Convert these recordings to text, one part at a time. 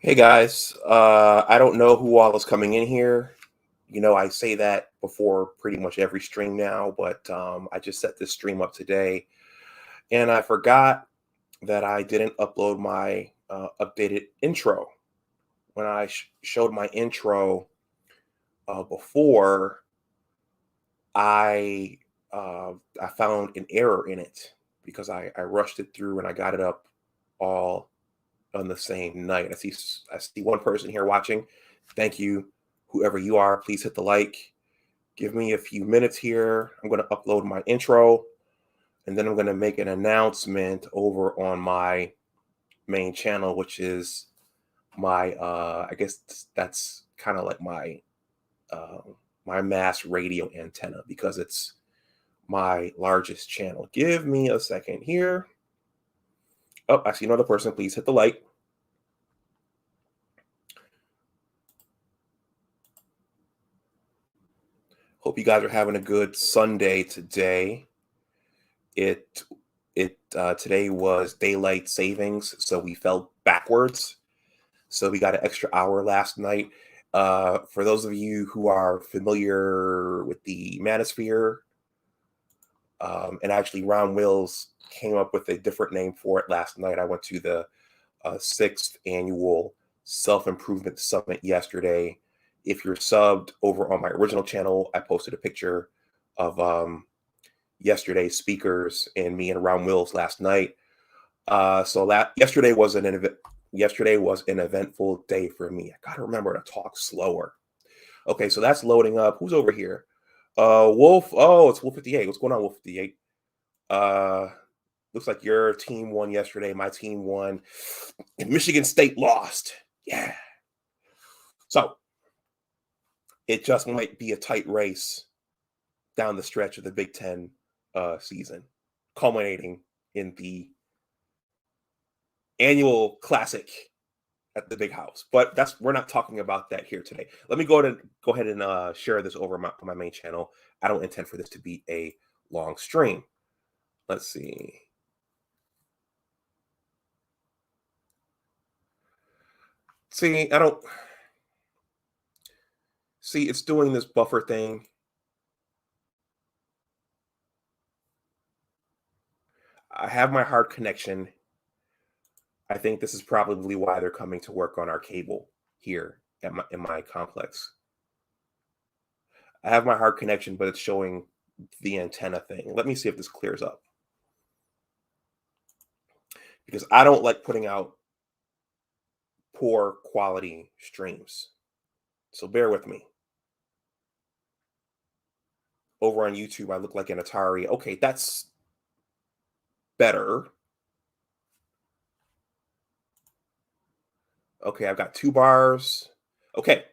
Hey guys, I don't know who all is coming in here. I say that before pretty much every stream now, but I just set this stream up today and I forgot that I didn't upload my updated intro. When I showed my intro before, I I found an error in it because I rushed it through and I got it up all on the same night. I see one person here watching. Thank you, whoever you are. Please hit the like. Give me a few minutes here. I'm going to upload my intro, and then I'm going to make an announcement over on my main channel, which is my I guess that's kind of like uh, my mass radio antenna because it's my largest channel. Give me a second here. Oh, I see another person. Please hit the like. Hope you guys are having a good Sunday today. It today was daylight savings, so we fell backwards. So we got an extra hour last night. For those of you who are familiar with the manosphere, and actually Ron Wills came up with a different name for it last night. I went to the sixth annual self-improvement summit yesterday. If you're subbed over on my original channel, I posted a picture of yesterday's speakers and me and Ron Wills last night. So that yesterday was an eventful day for me. I gotta remember to talk slower. Okay, so that's loading up. Who's over here? Wolf. Oh, it's Wolf 58. What's going on, Wolf 58? Uh, looks like your team won yesterday. My team won, and Michigan State lost. Yeah. So it just might be a tight race down the stretch of the Big Ten season, culminating in the annual classic at the big house. But we're not talking about that here today. Let me go ahead and share this over my main channel. I don't intend for this to be a long stream. Let's see. See, I don't see it's doing this buffer thing. I have my hard connection. I think this is probably why they're coming to work on our cable here in my complex. I have my hard connection, but it's showing the antenna thing. Let me see if this clears up. Because I don't like putting out poor quality streams. So bear with me. Over on YouTube, I look like an Atari. Okay, that's better. Okay, I've got 2 bars. Okay.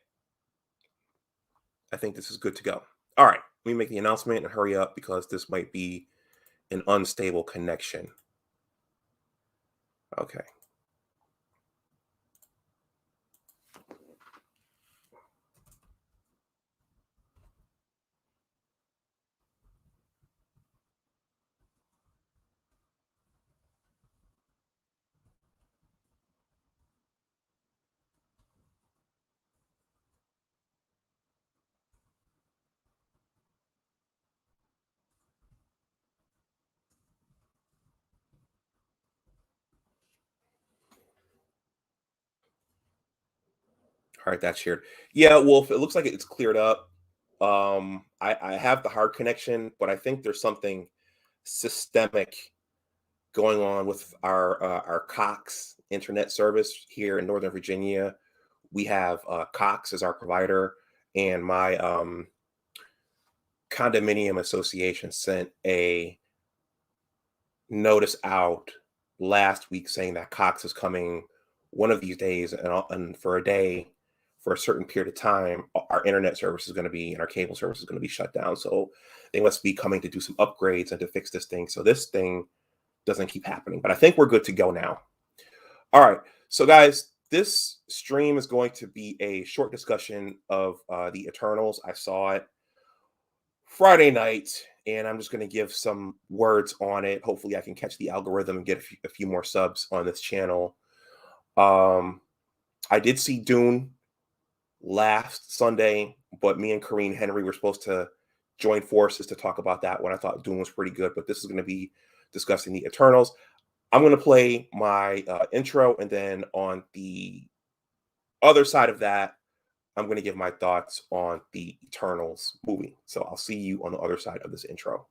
I think this is good to go. All right, let me make the announcement and hurry up because this might be an unstable connection. Okay. All right, that's shared. Yeah, Wolf, it looks like it's cleared up. I have the hard connection, but I think there's something systemic going on with our Cox internet service here in Northern Virginia. We have Cox as our provider, and my condominium association sent a notice out last week saying that Cox is coming one of these days, and for a day, for a certain period of time, our internet service is going to be and our cable service is going to be shut down. So they must be coming to do some upgrades and to fix this thing. So this thing doesn't keep happening. But I think we're good to go now. All right. So guys, this stream is going to be a short discussion of the Eternals. I saw it Friday night, and I'm just going to give some words on it. Hopefully I can catch the algorithm and get a few more subs on this channel. I did see Dune last Sunday, but me and Kareen Henry were supposed to join forces to talk about that when I thought Dune was pretty good. But this is going to be discussing the Eternals. I'm going to play my intro, and then on the other side of that, I'm going to give my thoughts on the Eternals movie. So I'll see you on the other side of this intro.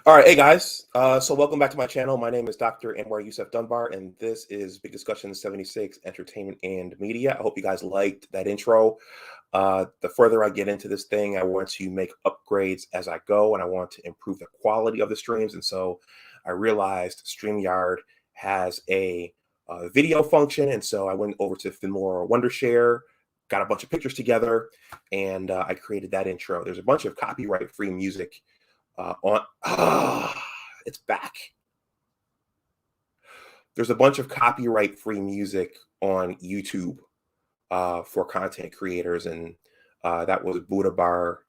All right, hey guys. So welcome back to my channel. My name is Dr. Anwar Yusuf Dunbar, and this is Big Discussion 76, Entertainment and Media. I hope you guys liked that intro. The further I get into this thing, I want to make upgrades as I go, and I want to improve the quality of the streams. And so I realized StreamYard has a video function, and so I went over to Filmora Wondershare, got a bunch of pictures together, and I created that intro. There's a bunch of copyright-free music it's back. There's a bunch of copyright-free music on YouTube for content creators, and that was Buddha Bar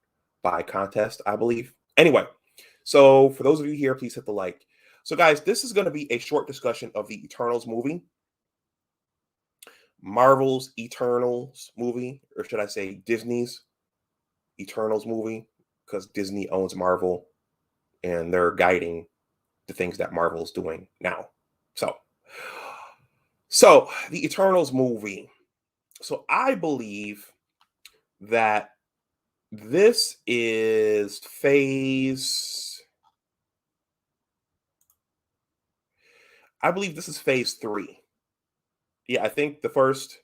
by Contest, I believe. Anyway, so for those of you here, please hit the like. So guys, this is going to be a short discussion of the Eternals movie. Marvel's Eternals movie, or should I say Disney's Eternals movie, because Disney owns Marvel and they're guiding the things that Marvel's doing now. So the Eternals movie. So I believe that this is phase. I believe this is phase 3. Yeah, I think the first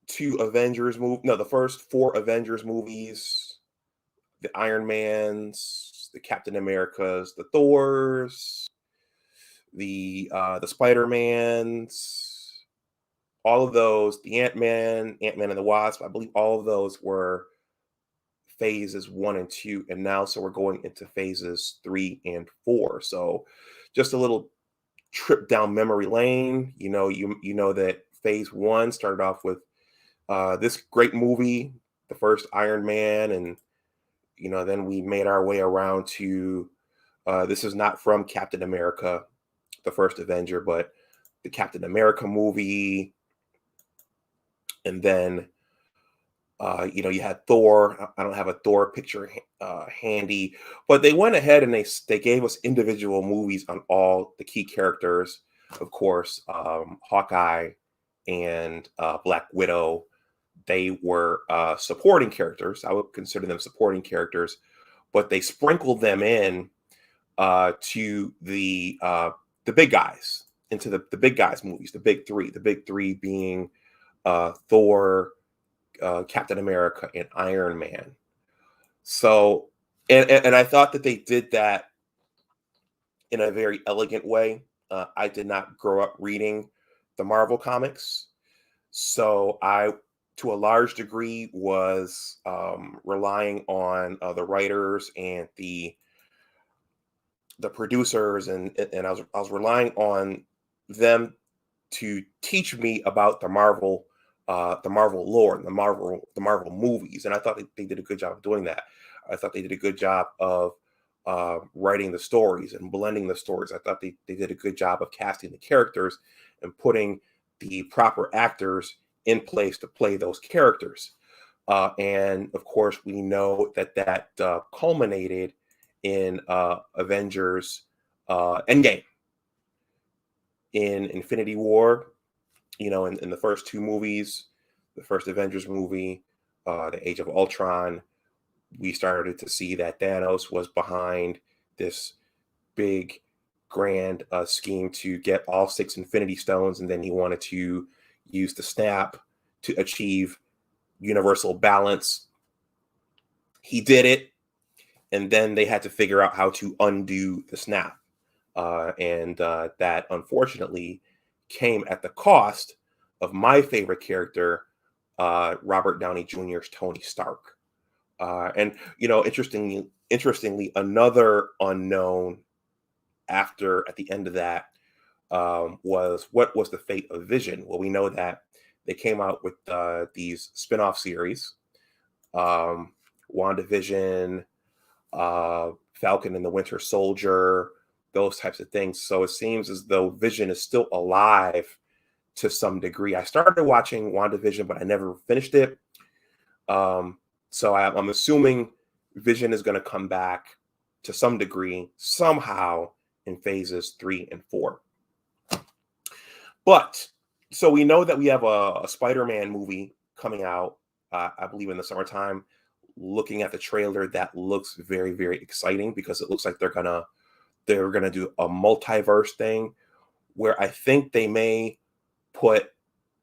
2 Avengers movie. No, the first 4 Avengers movies. The Iron Mans, the Captain Americas, the Thors, the Spider-Mans, all of those, the Ant-Man and the Wasp, I believe all of those were phases 1 and 2, and now so we're going into phases 3 and 4. So just a little trip down memory lane. You know that phase 1 started off with this great movie, the first Iron Man, and then we made our way around to this is not from Captain America, the first Avenger, but the Captain America movie. And then, you had Thor. I don't have a Thor picture handy, but they went ahead and they gave us individual movies on all the key characters. Of course, Hawkeye and Black Widow. They were supporting characters. I would consider them supporting characters, but they sprinkled them in to the big guys, into the big guys movies, the big 3. The big 3 being Thor, Captain America and Iron Man. So, and I thought that they did that in a very elegant way. I did not grow up reading the Marvel comics, so I, to a large degree, was relying on the writers and the producers, and I was relying on them to teach me about the Marvel lore and the Marvel movies, and I thought they did a good job of doing that. I thought they did a good job of writing the stories and blending the stories. I thought they did a good job of casting the characters and putting the proper actors in place to play those characters. And of course, we know that culminated in Avengers Endgame, in Infinity War. In the first two movies, the first Avengers movie, the Age of Ultron, we started to see that Thanos was behind this big, grand scheme to get all 6 Infinity Stones, and then he wanted to use the snap to achieve universal balance. He did it, and then they had to figure out how to undo the snap. And that unfortunately came at the cost of my favorite character, Robert Downey Jr.'s Tony Stark. And interestingly, another unknown at the end of that was what was the fate of Vision. Well, we know that they came out with these spin-off series, WandaVision, Falcon and the Winter Soldier, those types of things. So it seems as though Vision is still alive to some degree. I started watching WandaVision, but I never finished it. So I'm assuming Vision is going to come back to some degree, somehow, in phases 3 and 4. But so we know that we have a Spider-Man movie coming out, I believe in the summertime. Looking at the trailer, that looks very, very exciting, because it looks like they're gonna do a multiverse thing, where I think they may put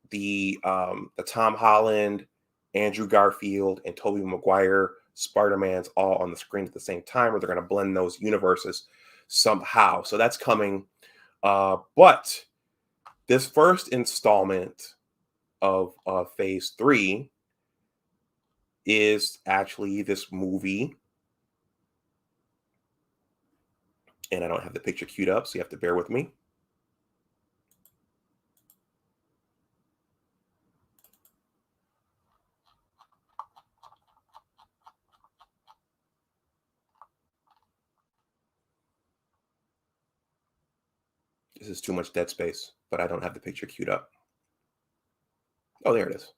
the Tom Holland, Andrew Garfield, and Tobey Maguire Spider-Mans all on the screen at the same time, or they're going to blend those universes somehow. So that's coming. But this first installment of Phase 3 is actually this movie. And I don't have the picture queued up, so you have to bear with me. This is too much dead space, but I don't have the picture queued up. Oh, there it is.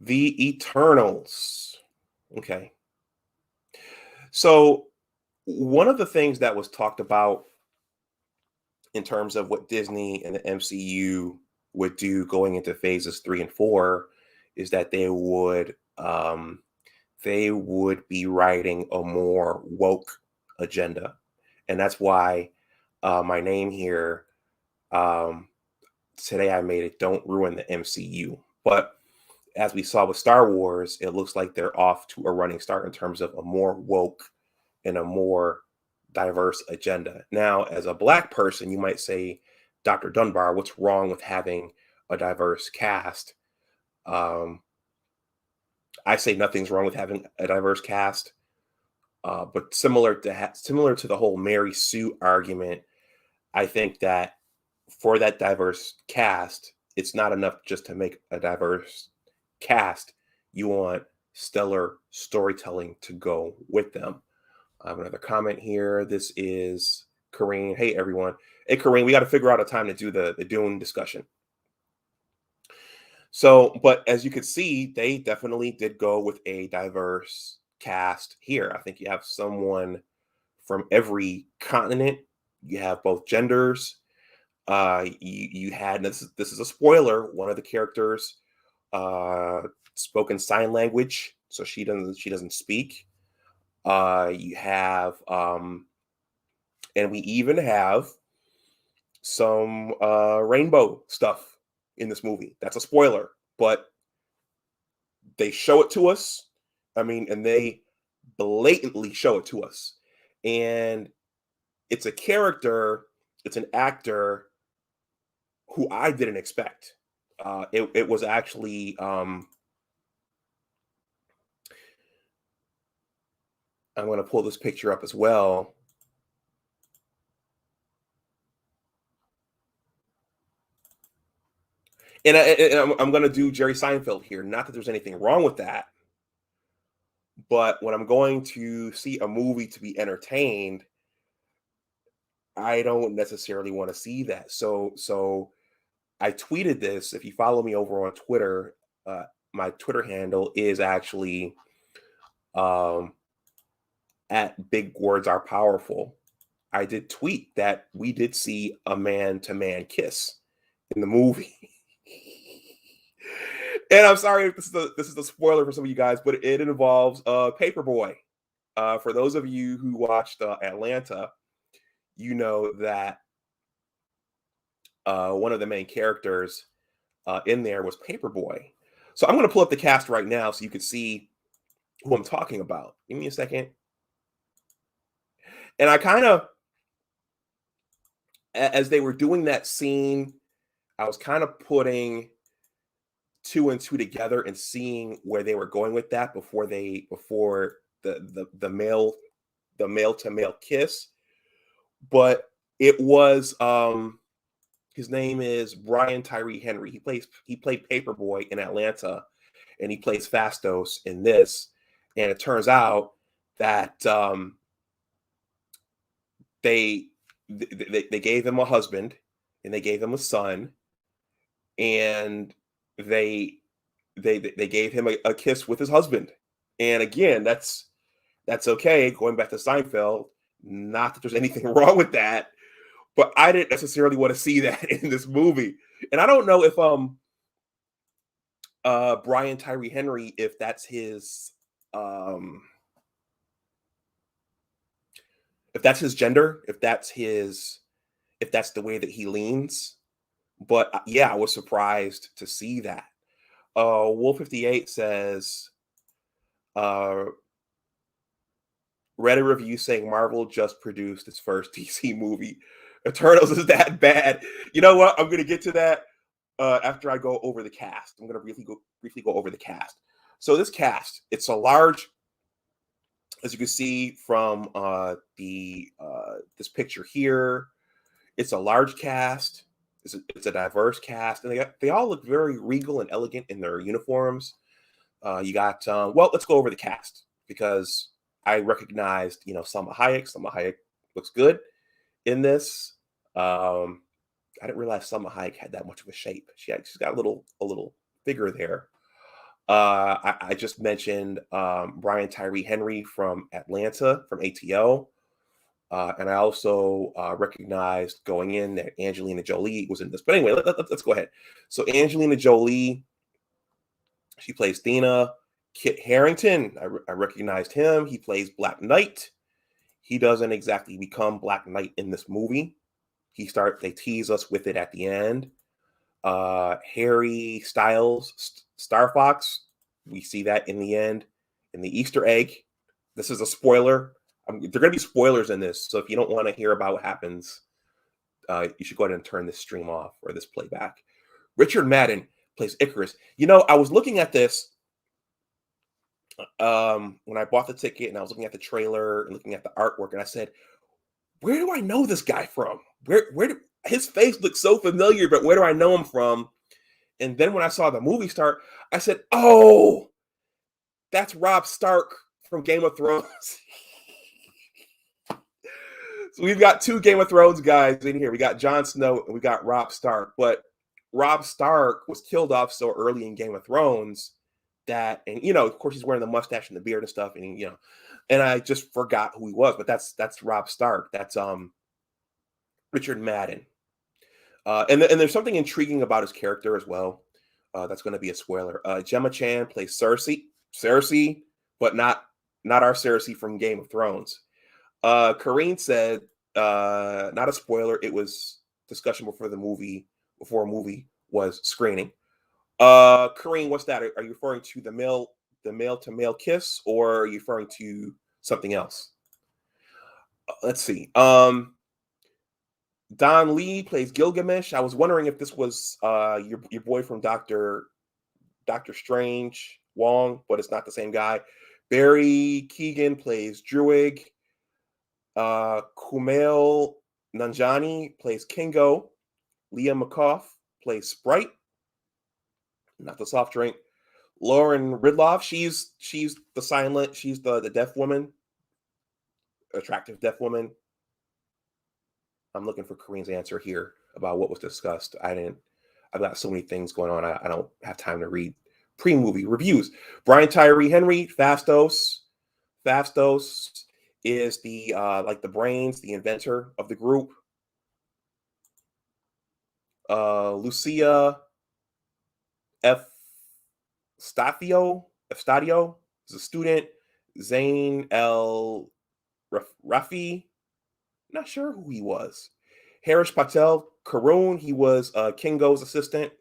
The Eternals. Okay. So one of the things that was talked about in terms of what Disney and the MCU would do going into phases 3 and 4 is that they would be writing a more woke agenda. And that's why my name here, today I made it "Don't Ruin the MCU." But as we saw with Star Wars, it looks like they're off to a running start in terms of a more woke and a more diverse agenda. Now, as a Black person, you might say, Dr. Dunbar, what's wrong with having a diverse cast? I say nothing's wrong with having a diverse cast, but similar to the whole Mary Sue argument, I think that for that diverse cast, it's not enough just to make a diverse cast. You want stellar storytelling to go with them. I have another comment here. This is Kareem. Hey, everyone. Hey, Kareem, we got to figure out a time to do the Dune discussion. So, but as you could see, they definitely did go with a diverse cast here. I think you have someone from every continent. You have both genders. You had, this is a spoiler, one of the characters spoken sign language, so she doesn't speak. You have and we even have some rainbow stuff in this movie. That's a spoiler, but they show it to us. I mean, and they blatantly show it to us. And it's a character, it's an actor who I didn't expect. It was actually I'm going to pull this picture up as well. And I'm going to do Jerry Seinfeld here. Not that there's anything wrong with that, but when I'm going to see a movie to be entertained, I don't necessarily want to see that. So I tweeted this. If you follow me over on Twitter, my Twitter handle is actually at Big Words Are Powerful. I did tweet that we did see a man-to-man kiss in the movie. And I'm sorry if this is a spoiler for some of you guys, but it involves Paperboy. For those of you who watched Atlanta, you know that one of the main characters in there was Paperboy. So I'm going to pull up the cast right now so you can see who I'm talking about. Give me a second. And I kind of, as they were doing that scene, I was kind of putting two and two together and seeing where they were going with that before the male to male kiss. But it was his name is Brian Tyree Henry. He played Paperboy in Atlanta, and he plays Fastos in this. And it turns out that they gave him a husband and they gave him a son, and they gave him a kiss with his husband. And again, that's okay. Going back to Seinfeld, not that there's anything wrong with that, but I didn't necessarily want to see that in this movie. And I don't know if Brian Tyree Henry, if that's his gender, if that's the way that he leans. But yeah, I was surprised to see that. Wolf58 says, read a review saying Marvel just produced its first DC movie. Eternals is that bad. You know what? I'm going to get to that after I go over the cast. I'm going to briefly go over the cast. So this cast, it's a large, as you can see from this picture here, it's a large cast. It's a diverse cast, and they all look very regal and elegant in their uniforms. You got well, let's go over the cast because I recognized, Salma Hayek. Salma Hayek looks good in this. I didn't realize Salma Hayek had that much of a shape. She's got a little bigger there. I just mentioned Brian Tyree Henry from Atlanta, from ATL. And I also recognized going in that Angelina Jolie was in this. But anyway, let's go ahead. So Angelina Jolie, she plays Thena. Kit Harington, I recognized him. He plays Black Knight. He doesn't exactly become Black Knight in this movie. They tease us with it at the end. Harry Styles, Star Fox, we see that in the end, in the Easter egg. This is a spoiler. There are going to be spoilers in this, so if you don't want to hear about what happens, you should go ahead and turn this stream off or this playback. Richard Madden plays Icarus. I was looking at this when I bought the ticket, and I was looking at the trailer and looking at the artwork, and I said, where do I know this guy from? His face looks so familiar, but where do I know him from? And then when I saw the movie start, I said, oh, that's Robb Stark from Game of Thrones. So we've got two Game of Thrones guys in here. We got Jon Snow and we got Robb Stark. But Robb Stark was killed off so early in Game of Thrones that, and of course he's wearing the mustache and the beard and stuff, and and I just forgot who he was. But that's Robb Stark. That's Richard Madden. And there's something intriguing about his character as well. That's going to be a spoiler. Gemma Chan plays Cersei, but not our Cersei from Game of Thrones. Kareen said, not a spoiler, it was discussion before a movie was screening. Kareem, what's that? Are you referring to the male to male kiss, or are you referring to something else? Let's see. Don Lee plays Gilgamesh. I was wondering if this was your boy from Doctor Strange, Wong, but it's not the same guy. Barry Keoghan plays Druig. Kumail Nanjiani plays Kingo. Leah McCough plays Sprite, not the soft drink. Lauren Ridloff, she's the silent, she's the deaf woman, attractive deaf woman. I'm looking for Kareem's answer here about what was discussed. I've got so many things going on. I don't have time to read pre-movie reviews. Brian Tyree Henry, Fastos. Fastos is the like the brains, the inventor of the group. Lucia Estadio is a student. Zayn El Rafi, not sure who he was. Harish Patel Karoon, he was Kingo's assistant.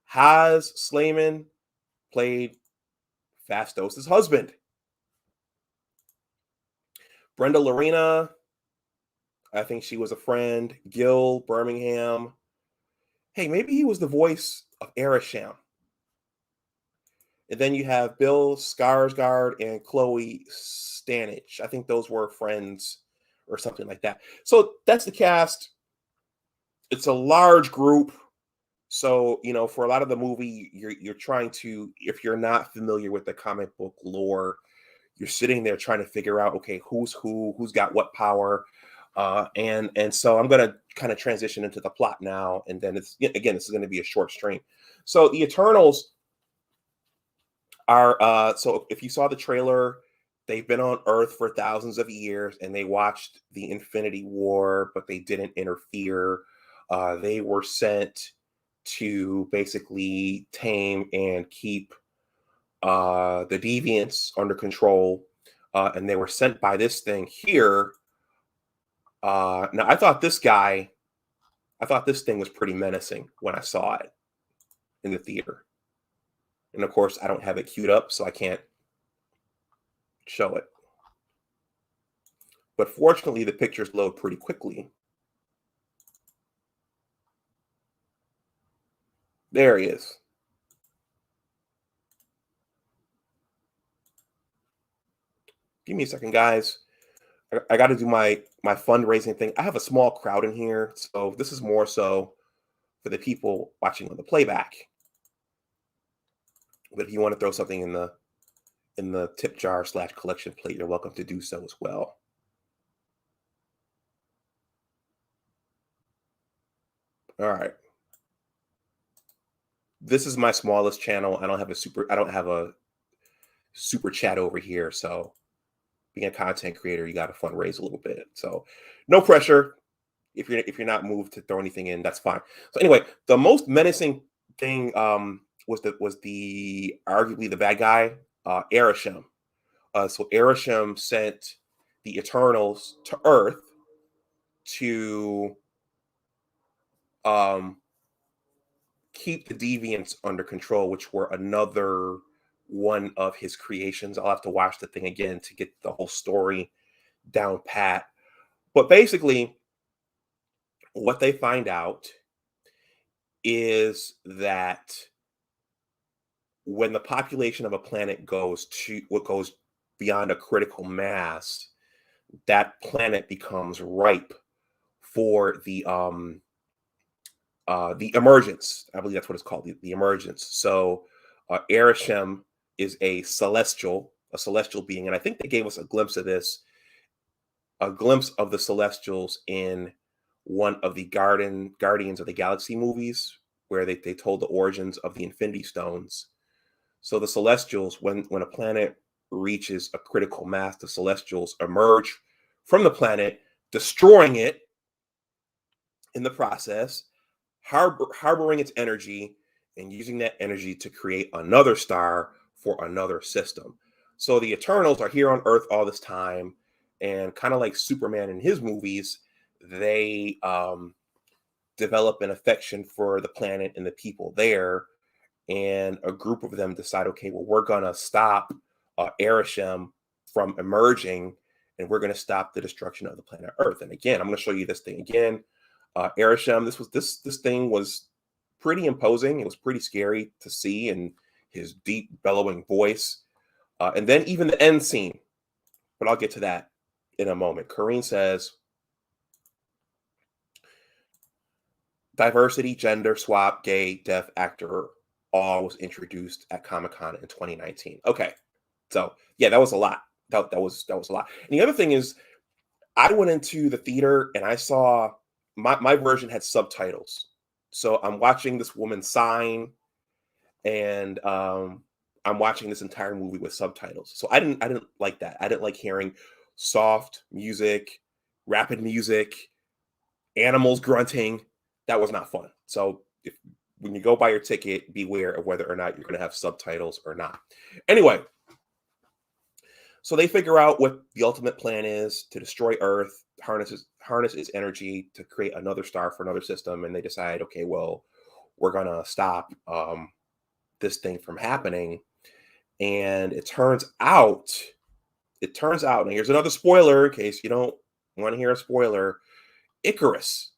Haz Slayman played Fastos' husband. Brenda Lorena, I think she was a friend. Gil Birmingham. Hey, maybe he was the voice of Erisham. And then you have Bill Skarsgård and Chloe Stanich. I think those were friends or something like that. So that's the cast. It's a large group. So, for a lot of the movie, you're trying to, if you're not familiar with the comic book lore, you're sitting there trying to figure out, okay, who's got what power. And so I'm going to kind of transition into the plot now. And then this is going to be a short stream. So the Eternals are, so if you saw the trailer, they've been on Earth for thousands of years and they watched the Infinity War, but they didn't interfere. They were sent to basically tame and keep the deviants under control. And they were sent by this thing here. Now, I thought this thing was pretty menacing when I saw it in the theater. And of course, I don't have it queued up, so I can't show it. But fortunately, the pictures load pretty quickly. There he is. Give me a second, guys. I got to do my fundraising thing. I have a small crowd in here, so this is more so for the people watching on the playback. But if you want to throw something in the tip jar / collection plate, you're welcome to do so as well. All right. This is my smallest channel. I don't have a super chat over here. So being a content creator, you got to fundraise a little bit. So no pressure. If you're not moved to throw anything in, that's fine. So anyway, the most menacing thing was arguably the bad guy, Erisham. So Erisham sent the Eternals to Earth to keep the deviants under control, which were another one of his creations. I'll have to watch the thing again to get the whole story down pat. But basically, what they find out is that when the population of a planet goes beyond a critical mass, that planet becomes ripe for the emergence. I believe that's what it's called, the emergence. So Erisham is a celestial being, and I think they gave us a glimpse of the Celestials in one of the Guardians of the Galaxy movies, where they told the origins of the Infinity Stones. So the Celestials, when a planet reaches a critical mass, the Celestials emerge from the planet, destroying it in the process, harboring its energy, and using that energy to create another star for another system. So the Eternals are here on Earth all this time, and kind of like Superman in his movies, they develop an affection for the planet and the people there. And a group of them decide, okay, well, we're going to stop Arishem from emerging, and we're going to stop the destruction of the planet Earth. And again, I'm going to show you this thing again. Arishem, this thing was pretty imposing. It was pretty scary to see, and his deep bellowing voice. And then even the end scene, but I'll get to that in a moment. Kareen says, diversity, gender swap, gay, deaf actor, all was introduced at Comic-Con in 2019. Okay, so yeah, that was a lot. That was a lot. And the other thing is, I went into the theater and I saw my version had subtitles. So I'm watching this woman sign, and I'm watching this entire movie with subtitles. So I didn't like that. I didn't like hearing soft music, rapid music, animals grunting. That was not fun. So when you go buy your ticket, beware of whether or not you're going to have subtitles or not. Anyway, so they figure out what the ultimate plan is to destroy Earth, harness its energy to create another star for another system. And they decide, okay, well, we're going to stop this thing from happening. And it turns out, and here's another spoiler in case you don't want to hear a spoiler, Icarus.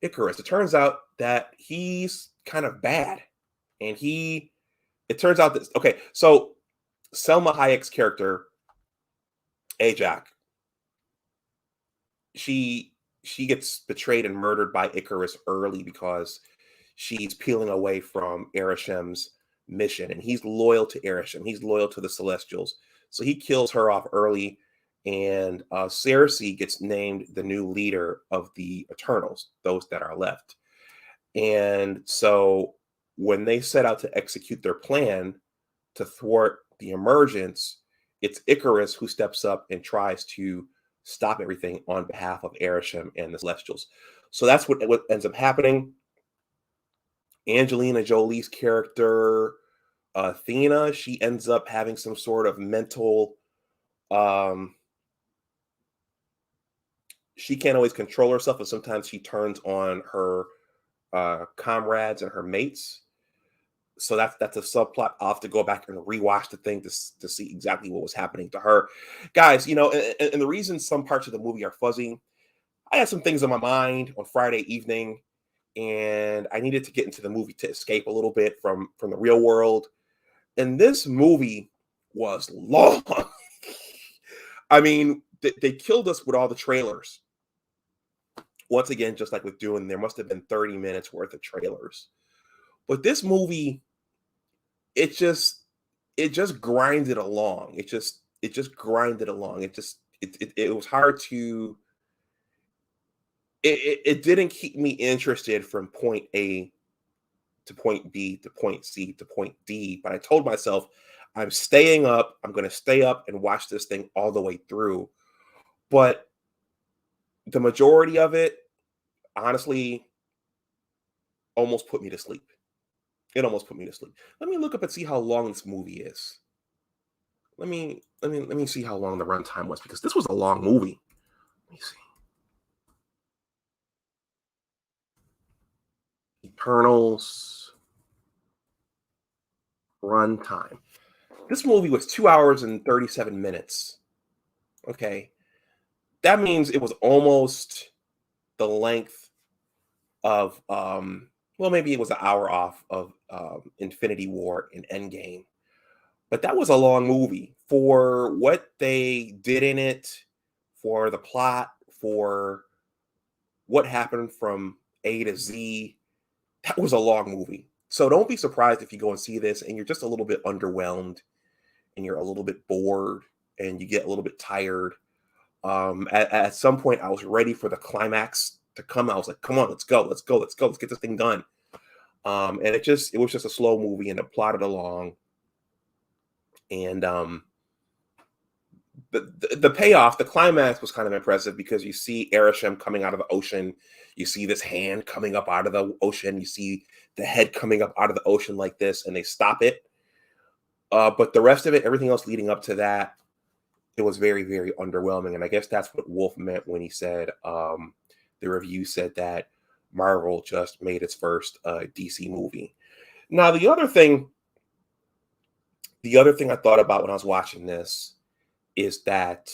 It turns out that he's kind of bad. And it turns out that, okay, so Selma Hayek's character, Ajak, she gets betrayed and murdered by Icarus early because she's peeling away from Arishem's mission. And he's loyal to Arishem. He's loyal to the Celestials. So he kills her off early. And Cersei gets named the new leader of the Eternals, those that are left. And so when they set out to execute their plan to thwart the emergence, it's Icarus who steps up and tries to stop everything on behalf of Arishem and the Celestials. So that's what ends up happening. Angelina Jolie's character, Athena, she ends up having some sort of mental... she can't always control herself, and sometimes she turns on her comrades and her mates. So that's a subplot. I'll have to go back and rewatch the thing to see exactly what was happening to her. Guys, and the reason some parts of the movie are fuzzy, I had some things on my mind on Friday evening, and I needed to get into the movie to escape a little bit from the real world. And this movie was long. I mean, they killed us with all the trailers. Once again, just like with Dune, there must have been 30 minutes worth of trailers. But this movie, it just grinded along. It just grinded along. It was hard to... It didn't keep me interested from point A to point B to point C to point D. But I told myself, I'm staying up. I'm going to stay up and watch this thing all the way through. But the majority of it, honestly, almost put me to sleep. It almost put me to sleep. Let me look up and see how long this movie is. Let me see how long the runtime was, because this was a long movie. Let me see. Eternals runtime. This movie was 2 hours and 37 minutes. Okay. That means it was almost the length of well, maybe it was an hour off of Infinity War and Endgame. But that was a long movie for what they did in it, for the plot, for what happened from A to Z. That was a long movie. So don't be surprised if you go and see this and you're just a little bit underwhelmed and you're a little bit bored and you get a little bit tired. At some point, I was ready for the climax to come. I was like, come on, let's go. Let's get this thing done. And it was just a slow movie, and it plodded along. And the payoff, the climax was kind of impressive, because you see Arishem coming out of the ocean. You see this hand coming up out of the ocean. You see the head coming up out of the ocean like this, and they stop it. But the rest of it, everything else leading up to that, it was very, very underwhelming. And I guess that's what Wolf meant when he said, the review said that Marvel just made its first DC movie. Now, the other thing I thought about when I was watching this is that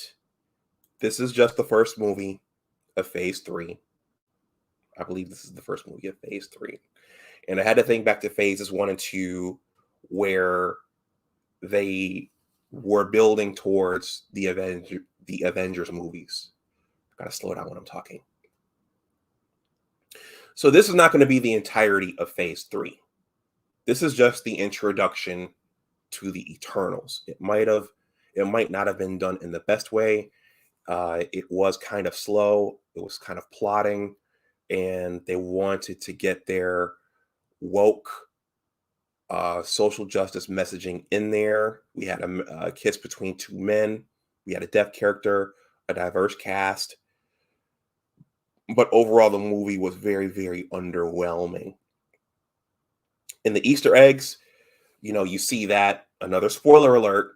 this is just the first movie of Phase 3. I believe this is the first movie of Phase 3. And I had to think back to Phases 1 and 2, where they were building towards the Avengers movies. I gotta slow down when I'm talking. So this is not going to be the entirety of Phase 3. This is just the introduction to the Eternals. It might not have been done in the best way. It was kind of slow. It was kind of plotting, and they wanted to get their woke social justice messaging in there. We had a kiss between two men. We had a deaf character, a diverse cast. But overall, the movie was very, very underwhelming. In the Easter eggs, you see that, another spoiler alert,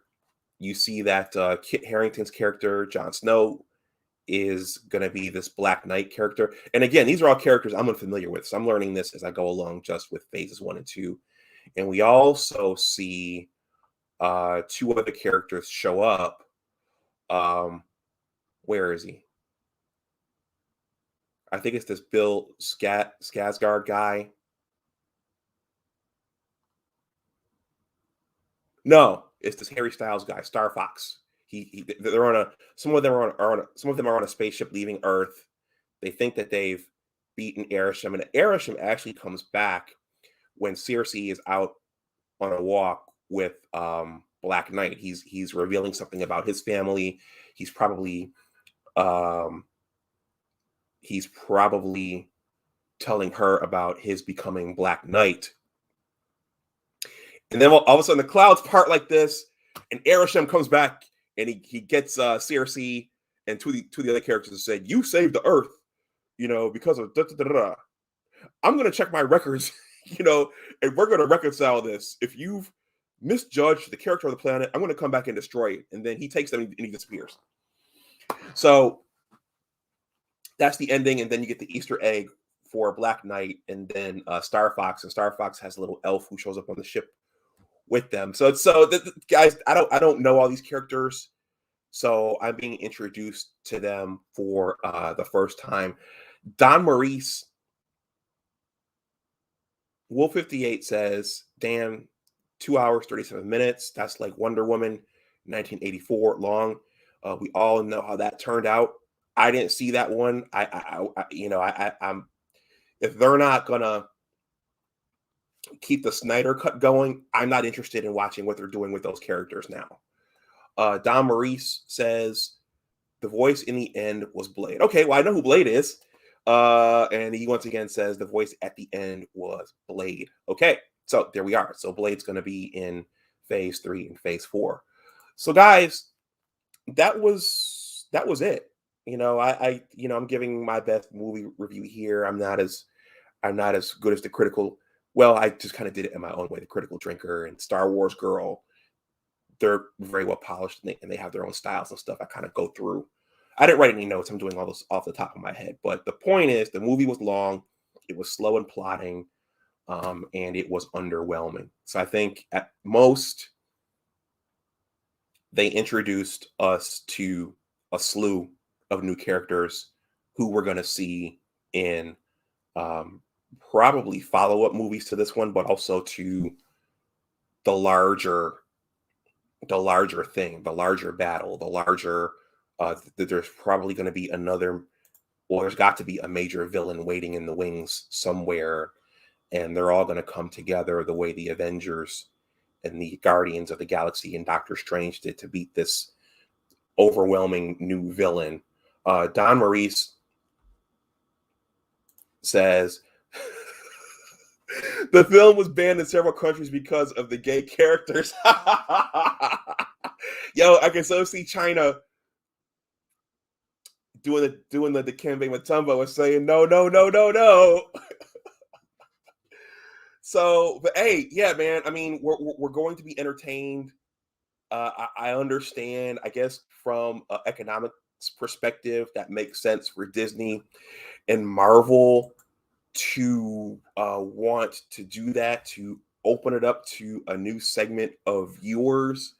you see that Kit Harington's character, Jon Snow, is going to be this Black Knight character. And again, these are all characters I'm unfamiliar with, so I'm learning this as I go along just with Phases 1 and 2. And we also see two other characters show up. Where is he? I think it's this Bill Skarsgård guy. No, it's this Harry Styles guy, Star Fox. They're on some of them are on a spaceship leaving Earth. They think that they've beaten Arishem, and Arishem actually comes back when Cersei is out on a walk with Black Knight. He's revealing something about his family. He's probably telling her about his becoming Black Knight. And then all of a sudden the clouds part like this, and Arishem comes back, and he gets Cersei and two of the other characters and said, "You saved the Earth, because of da da da da. I'm going to check my records, and we're going to reconcile this. If you've misjudged the character of the planet, I'm going to come back and destroy it." And then he takes them and he disappears. So that's the ending, and then you get the Easter egg for Black Knight, and then Star Fox, and Star Fox has a little elf who shows up on the ship with them. Guys, I don't know all these characters, so I'm being introduced to them for the first time. Don Maurice, Wolf 58 says, "Damn, 2 hours 37 minutes. That's like Wonder Woman 1984 long." We all know how that turned out. I didn't see that one. I'm if they're not gonna keep the Snyder cut going, I'm not interested in watching what they're doing with those characters now. Don Maurice says the voice in the end was Blade. Okay, well, I know who Blade is. And he once again says the voice at the end was Blade. Okay, so there we are. So Blade's going to be in Phase 3 and Phase 4. So guys, that was it. I'm giving my best movie review here. I'm not as good as the critical. Well, I just kind of did it in my own way. The Critical Drinker and Star Wars Girl, they're very well polished, and they have their own styles and stuff I kind of go through. I didn't write any notes. I'm doing all this off the top of my head. But the point is, the movie was long. It was slow in plotting, and it was underwhelming. So I think at most, they introduced us to a slew of new characters who we're going to see in probably follow-up movies to this one, but also to the larger thing, the larger battle, the larger that there's probably going to be there's got to be a major villain waiting in the wings somewhere, and they're all going to come together the way the Avengers and the Guardians of the Galaxy and Doctor Strange did to beat this overwhelming new villain. Don Maurice says the film was banned in several countries because of the gay characters. Yo, I can so see China doing the Dikembe Mutombo and saying no. So, but hey, yeah, man. I mean, we're going to be entertained. I understand. I guess from an economics perspective, that makes sense for Disney and Marvel to want to do that, to open it up to a new segment of viewers.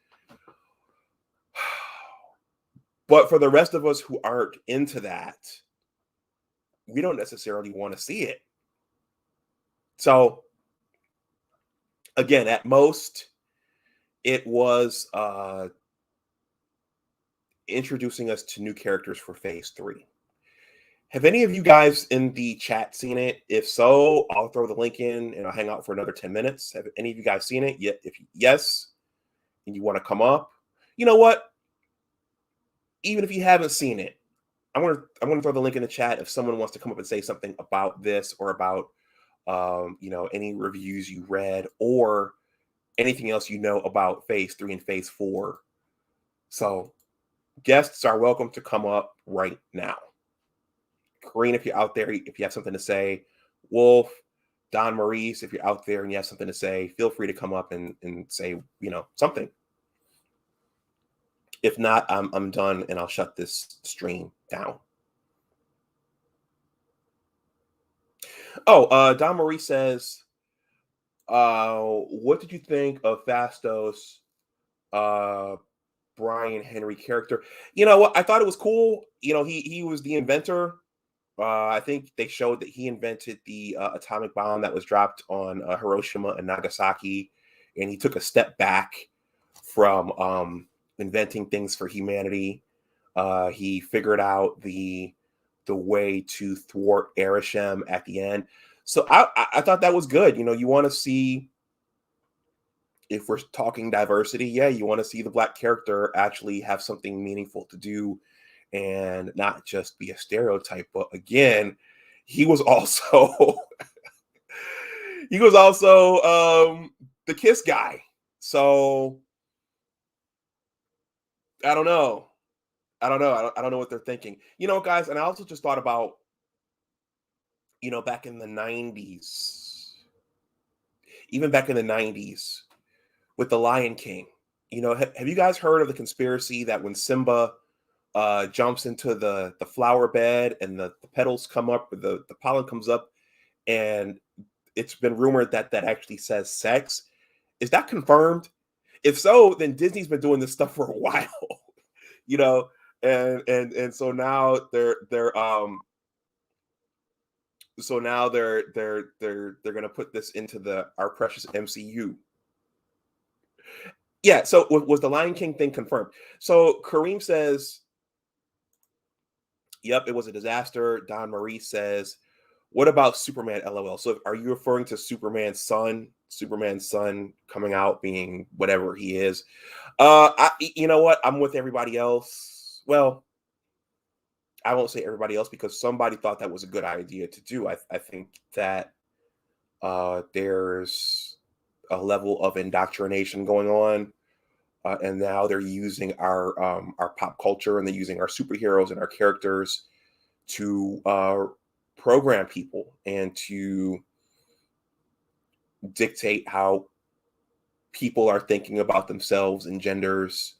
But for the rest of us who aren't into that, we don't necessarily want to see it. So again, at most, it was introducing us to new characters for phase 3. Have any of you guys in the chat seen it? If so, I'll throw the link in and I'll hang out for another 10 minutes. Have any of you guys seen it? If yes, and you want to come up, you know what? Even if you haven't seen it, I'm gonna throw the link in the chat if someone wants to come up and say something about this or about any reviews you read or anything else you know about phase 3 and phase 4. So guests are welcome to come up right now. Corrine, if you're out there, if you have something to say, Wolf, Don Maurice, if you're out there and you have something to say, feel free to come up and say, something. If not, I'm done and I'll shut this stream down. Oh, Don Maurice says, what did you think of Fastos, Brian Henry character? You know what? I thought it was cool. He was the inventor. I think they showed that he invented the atomic bomb that was dropped on Hiroshima and Nagasaki, and he took a step back from inventing things for humanity. He figured out the way to thwart Arishem at the end. So I thought that was good. You want to see, if we're talking diversity, you want to see the Black character actually have something meaningful to do and not just be a stereotype. But again, he was also the Kiss guy. So I don't know. I don't know what they're thinking. Guys, and I also just thought about, back in the 90s, even back in the 90s with The Lion King. Have you guys heard of the conspiracy that when Simba jumps into the flower bed and the petals come up, or the pollen comes up, and it's been rumored that actually says sex? Is that confirmed? If so, then Disney's been doing this stuff for a while, and so now they're gonna put this into our precious MCU. Yeah, so was the Lion King thing confirmed? So Kareem says, yep, it was a disaster. Don Maurice says, what about Superman, LOL? So are you referring to Superman's son coming out being whatever he is? You know what? I'm with everybody else. Well, I won't say everybody else because somebody thought that was a good idea to do. I think that there's a level of indoctrination going on. And now they're using our pop culture, and they're using our superheroes and our characters to program people and to dictate how people are thinking about themselves and genders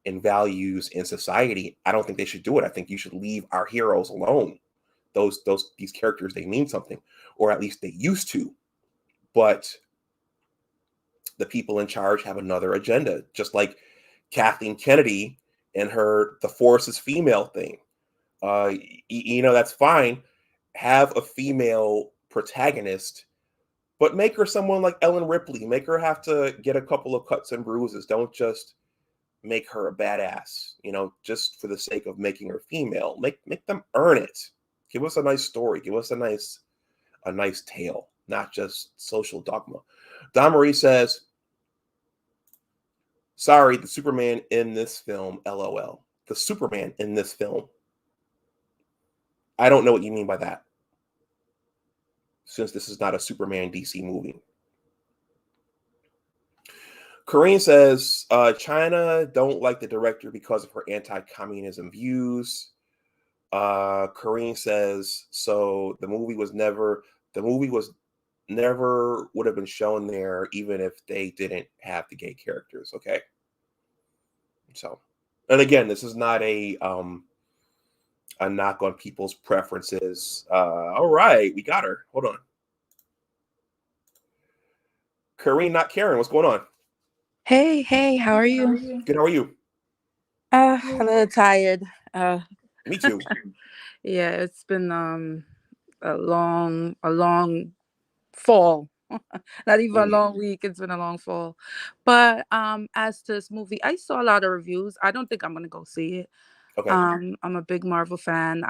and values in society. I don't think they should do it. I think you should leave our heroes alone. These characters, they mean something, or at least they used to. But the people in charge have another agenda, just like Kathleen Kennedy and the Force is female thing. That's fine. Have a female protagonist, but make her someone like Ellen Ripley. Make her have to get a couple of cuts and bruises. Don't just make her a badass, just for the sake of making her female. Make them earn it. Give us a nice story. Give us a nice tale, not just social dogma. Don Marie says, sorry, the Superman in this film, LOL. The Superman in this film. I don't know what you mean by that, since this is not a Superman DC movie. Corinne says, China don't like the director because of her anti-communism views. Corinne says, so the movie never would have been shown there, even if they didn't have the gay characters. Okay. So, and again, this is not a a knock on people's preferences. All right, we got her. Hold on. Kareem, not Karen. What's going on? Hey, how are you? Good. How are you? A little tired. Uh, Me too. yeah, it's been a long fall. Not even a Mm, long week. It's been a long fall. But as to this movie, I saw a lot of reviews. I don't think I'm gonna go see it. okay. I'm a big Marvel fan.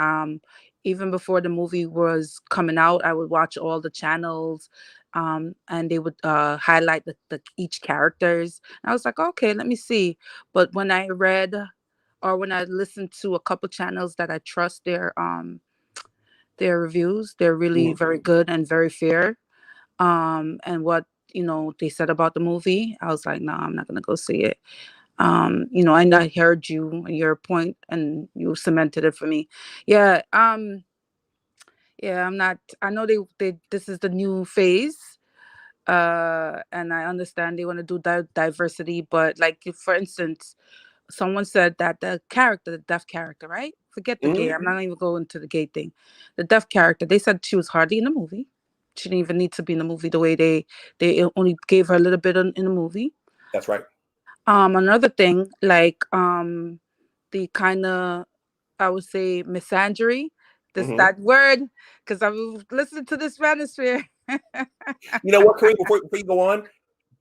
Even before the movie was coming out, I would watch all the channels, and they would highlight the each characters. And I was like, okay, let me see. But when I read or when I listened to a couple channels that I trust their reviews, they're really Mhm. very good and very fair. And what they said about the movie, I was like, no, I'm not gonna go see it. And I heard you and your point and you cemented it for me. Yeah. Yeah, I'm not. I know they this is the new phase. And I understand they want to do diversity, but like if, for instance, someone said that the character, the deaf character, right? Forget the gay. Mhm. I'm not even going to the gay thing. The deaf character, they said she was hardly in the movie. She didn't even need to be in the movie the way they only gave her a little bit in the movie. That's right. Another thing, like the kind of, I would say, misandry, this Hmm. that word, because I've listened to this Spanish. You know what, Kareem? Before you go on,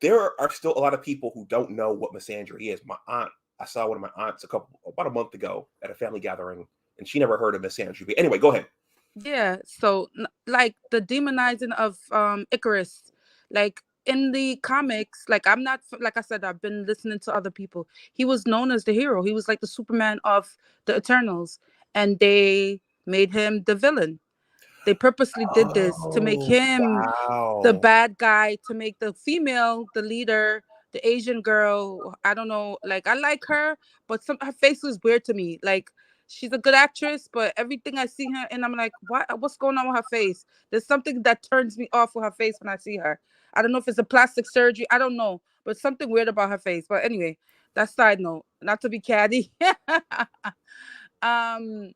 there are still a lot of people who don't know what misandry is. My aunt, I saw one of my aunts about a month ago at a family gathering, and she never heard of misandry. But anyway, go ahead. Yeah, so like the demonizing of Icarus, like in the comics, like I'm not like I said, I've been listening to other people. He was known as the hero. He was like the Superman of the Eternals, and they made him the villain. They purposely did this to make Oh, him the wow. bad guy, to make the female the leader, the Asian girl. I don't know, like I like her, but her face was weird to me. Like she's a good actress, but everything I see her and I'm like, what's going on with her face? There's something that turns me off with her face when I see her. I don't know if it's a plastic surgery, I don't know, but something weird about her face. But anyway, that's side note, not to be catty. um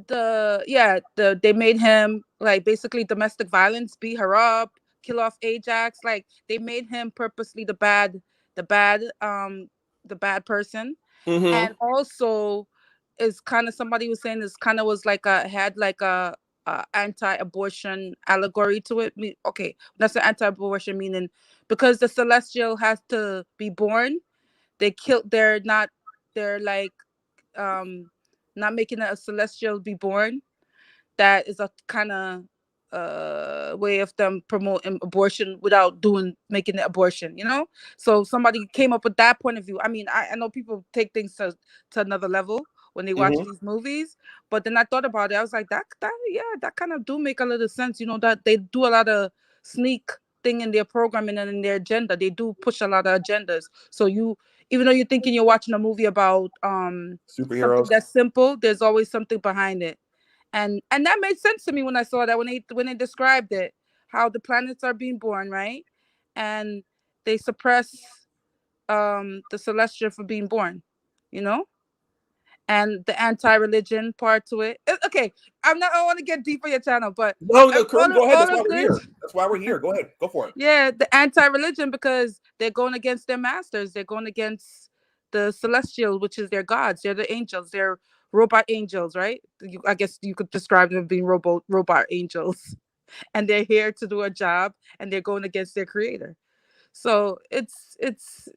they made him like basically domestic violence, beat her up, kill off Ajax. Like they made him purposely the bad the bad person. Hmm. And also is kind of, somebody was saying this kind of was like a had like a anti-abortion allegory to it. Okay, that's an anti-abortion meaning because the celestial has to be born, they're like um not making a celestial be born. That is a kind of way of them promoting abortion without making it abortion, so somebody came up with that point of view. I mean, I know people take things to another level when they watch Hmm. these movies, but then I thought about it. I was like, that yeah, that kind of do make a little sense, that they do a lot of sneak thing in their programming and in their agenda. They do push a lot of agendas, so you, even though you're thinking you're watching a movie about something Superheroes. that's simple, there's always something behind it. And that made sense to me when I saw that, when they described it, how the planets are being born, right? And they suppress the celestial for being born, you know? And the anti-religion part to it. Okay, I want to get deep on your channel, but No, no, Kareem, go ahead. That's all why of we're this, here. That's why we're here. Go ahead. Go for it. yeah, the anti-religion, because they're going against their masters. They're going against the celestial, which is their gods. They're the angels. They're robot angels, right? I guess you could describe them as being robot angels, and they're here to do a job, and they're going against their creator. So it's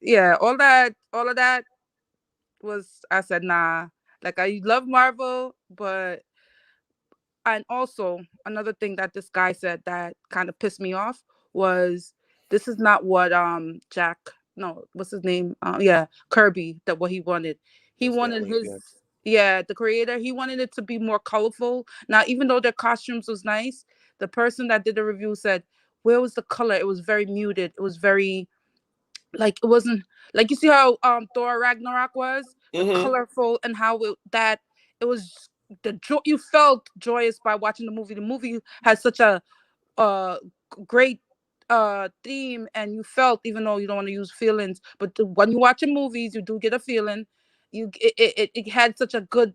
yeah, all of that was, I said, nah. Like, I love Marvel, but, and also another thing that this guy said that kind of pissed me off was, this is not what Jack, no, what's his name, yeah, Kirby, that what he wanted. He Yeah, Stan wanted Lee. his, Yeah. yeah, the creator, he wanted it to be more colorful. Now, even though their costumes was nice, the person that did the review said, where was the color? It was very muted. It was very, like, it wasn't like, you see how Thor Ragnarok was the Hmm. colorful, and how it was the joy, you felt joyous by watching the movie has such a uh great theme, and you felt, even though you don't want to use feelings, but when you watch in movies you do get a feeling. it had such a good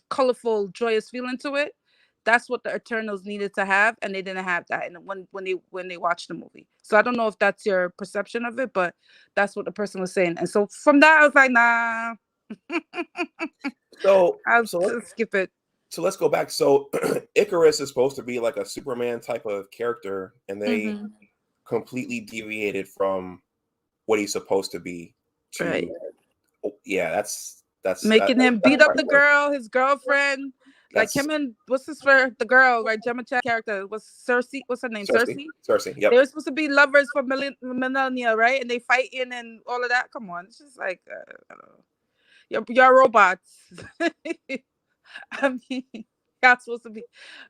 colorful, joyous feeling to it. That's what the Eternals needed to have, and they didn't have that. And when they watched the movie, so I don't know if that's your perception of it, but that's what the person was saying. And so from that, I was like, nah, So I'll so just skip it. so let's go back. So Icarus is supposed to be like a Superman type of character, and they Mm-hmm. completely deviated from what he's supposed to be. Right. Yeah, that's Making him beat up the right. girl, his girlfriend, like That's him and what's his for the girl, right? Gemma Chan character was Cersei. What's her name? Cersei. Cersei. Cersei. They Yep. were supposed to be lovers for millennia, right? And they fighting and all of that. Come on, it's just like I don't know. You're robots. I mean, y'all supposed to be.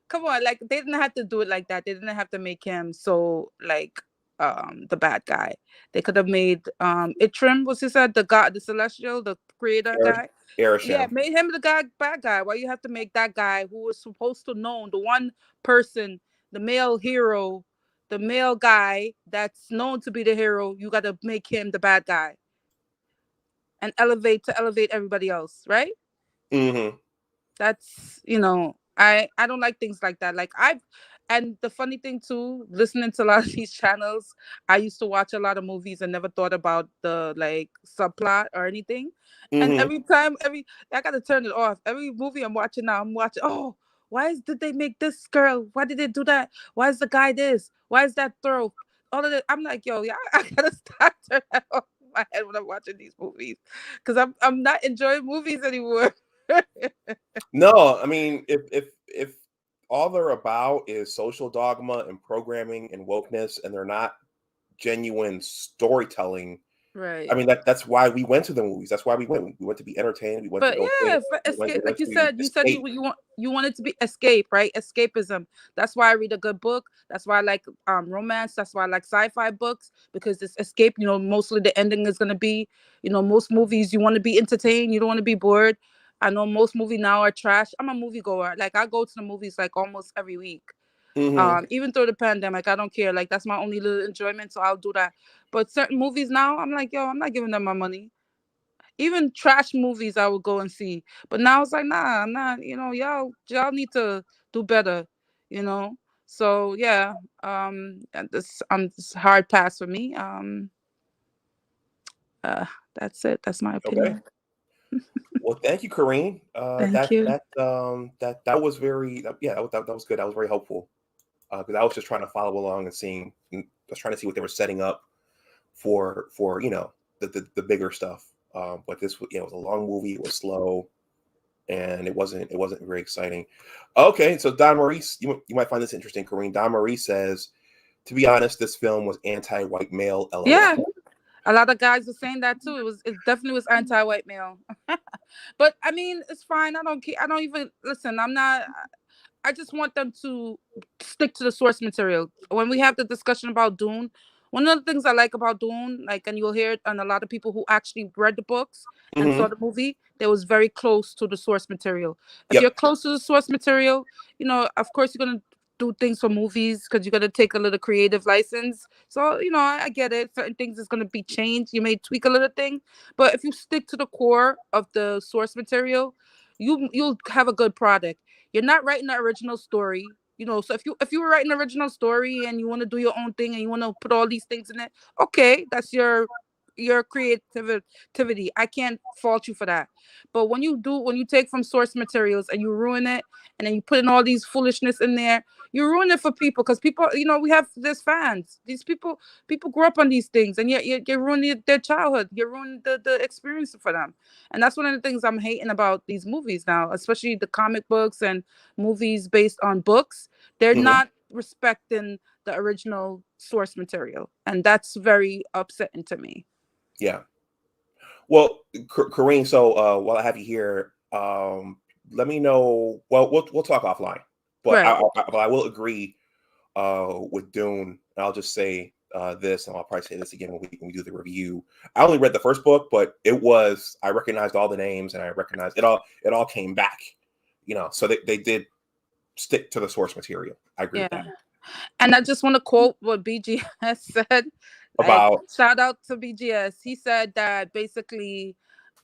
Come on, like they didn't have to do it like that. They didn't have to make him so like the bad guy. They could have made Itrim, what's he said, the god, the celestial, the creator guy. Yeah, Arishem. made him the guy bad guy. Why you have to make that guy who was supposed to know, the one person, the male hero, the male guy that's known to be the hero, you gotta make him the bad guy and elevate everybody else, right? Mm-hmm. That's I don't like things like that. Like and the funny thing too, listening to a lot of these channels, I used to watch a lot of movies and never thought about the like subplot or anything. And Mm-hmm. every time, I gotta turn it off. Every movie I'm watching now, I'm watching. Oh, did they make this girl? Why did they do that? Why is the guy this? Why is that throw? All of it. I'm like, yo, yeah, I gotta start turning that off in my head when I'm watching these movies, because I'm not enjoying movies anymore. No, I mean, if all they're about is social dogma and programming and wokeness, and they're not genuine storytelling, Right. I mean that's why we went to the movies. That's why we went. We went to be entertained. We went to But go yeah, think. for We went escape, there like to you said escape. you want it to be escape, right? Escapism. That's why I read a good book. That's why I like romance. That's why I like sci-fi books, because it's escape. Mostly the ending is gonna be, most movies you want to be entertained. You don't want to be bored. I know most movies now are trash. I'm a movie goer. Like I go to the movies like almost every week. Mm-hmm. Even through the pandemic, I don't care. Like that's my only little enjoyment, so I'll do that. But certain movies now, I'm like, yo, I'm not giving them my money. Even trash movies I would go and see. But now it's like, nah, I'm not, y'all need to do better, you know. So yeah, and this hard pass for me. That's it. That's my Okay. opinion. Well, thank you, Kareem. Thank you. That was yeah, that was good. That was very helpful, because I was just trying to follow along and just trying to see what they were setting up for the bigger stuff. But this was, it was a long movie. It was slow, and it wasn't very exciting. Okay, so Don Maurice, you might find this interesting, Kareem. Don Maurice says, to be honest, this film was anti-white male. Yeah, LOL. a lot of guys were saying that too. It definitely was anti-white male. But I mean, it's fine. I don't care. I don't even listen. I'm not. I just want them to stick to the source material. When we have the discussion about Dune, one of the things I like about Dune, like, and you'll hear it on a lot of people who actually read the books and saw Mm-hmm. the movie, they was very close to the source material. If you're Yep. close to the source material, of course you're gonna do things for movies because you're gonna take a little creative license. So, I get it. Certain things is gonna be changed. You may tweak a little thing, but if you stick to the core of the source material, you'll have a good product. You're not writing the original story. So if you were writing an original story and you want to do your own thing and you want to put all these things in it, okay, that's your creativity. I can't fault you for that. But when you take from source materials and you ruin it, and then you put in all these foolishness in there, you ruin it for people, because people, we have this fans. These people grow up on these things, and you're ruining their childhood. You're ruining the experience for them. And that's one of the things I'm hating about these movies now, especially the comic books and movies based on books. They're Mm-hmm. not respecting the original source material, and that's very upsetting to me. Yeah. Well, Kareem, so while I have you here, let me know. Well, we'll talk offline, but Right. I will agree with Dune. And I'll just say this, and I'll probably say this again when we do the review. I only read the first book, but I recognized all the names, and I recognized it all. It all came back, So they did stick to the source material. I agree with Yeah. that. And I just want to quote what BGS said. Like, About shout out to BGS. He said that basically,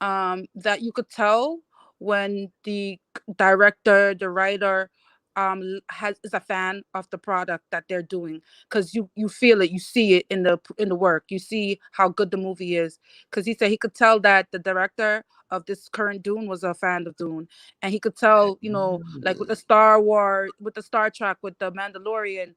that you could tell when the director, the writer, is a fan of the product that they're doing, because you feel it, you see it in the work, you see how good the movie is. Because he said he could tell that the director of this current Dune was a fan of Dune, and he could tell, like with the Star Wars, with the Star Trek, with the Mandalorian,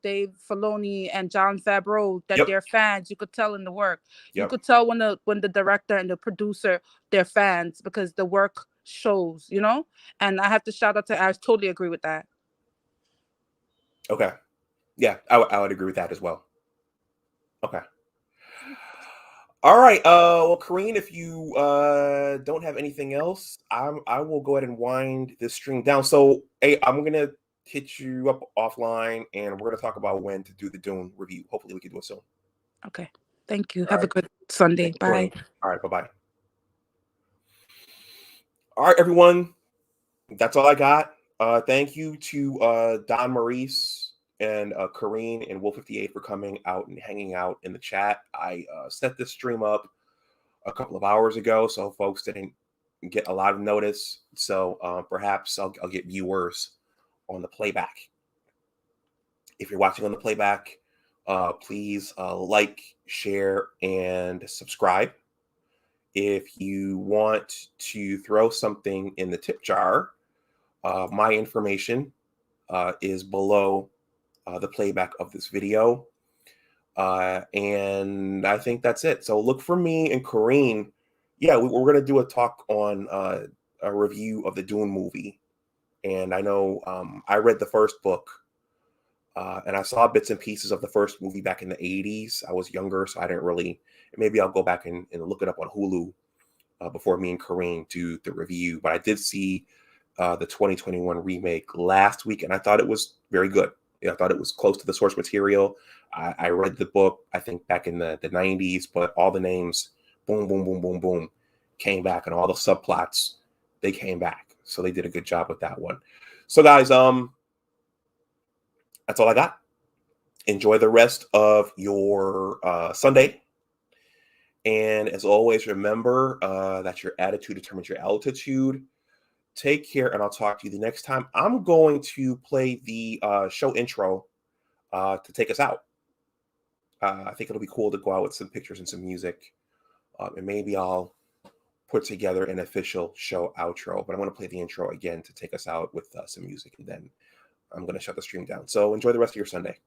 Dave Filoni and John Favreau, that Yep. they're fans. You could tell in the work. You Yep. could tell when the director and the producer, they're fans, because the work shows, and I have to shout out to, I totally agree with that. Okay. Yeah, I would agree with that as well. Okay. All right. Well, Kareen, if you don't have anything else, I will go ahead and wind this stream down. So, hey, I'm gonna hit you up offline, and we're gonna talk about when to do the Dune review. Hopefully, we can do it soon. Okay. Thank you. All Have a right. good Sunday. Thank you, Bye. Kareen. All right. Bye-bye. All right, everyone. That's all I got. Thank you to Don Maurice and Kareen and Wolf 58 for coming out and hanging out in the chat. I set this stream up a couple of hours ago, so folks didn't get a lot of notice. So perhaps I'll get viewers on the playback. If you're watching on the playback, please like, share, and subscribe. If you want to throw something in the tip jar, my information is below the playback of this video. And I think that's it. So look for me and Kareen. Yeah, we're going to do a talk on a review of the Dune movie. And I know I read the first book and I saw bits and pieces of the first movie back in the 80s. I was younger, so I didn't really. Maybe I'll go back and look it up on Hulu before me and Kareen do the review. But I did see the 2021 remake last week, and I thought it was very good. I thought it was close to the source material. I read the book, I think, back in the 90s, but all the names, boom, boom, boom, boom, boom, came back, and all the subplots, they came back. So they did a good job with that one. So, guys, that's all I got. Enjoy the rest of your Sunday. And as always, remember that your attitude determines your altitude. Take care, and I'll talk to you the next time. I'm going to play the show intro to take us out. I think it'll be cool to go out with some pictures and some music. And maybe I'll put together an official show outro. But I'm going to play the intro again to take us out with some music. And then I'm going to shut the stream down. So enjoy the rest of your Sunday.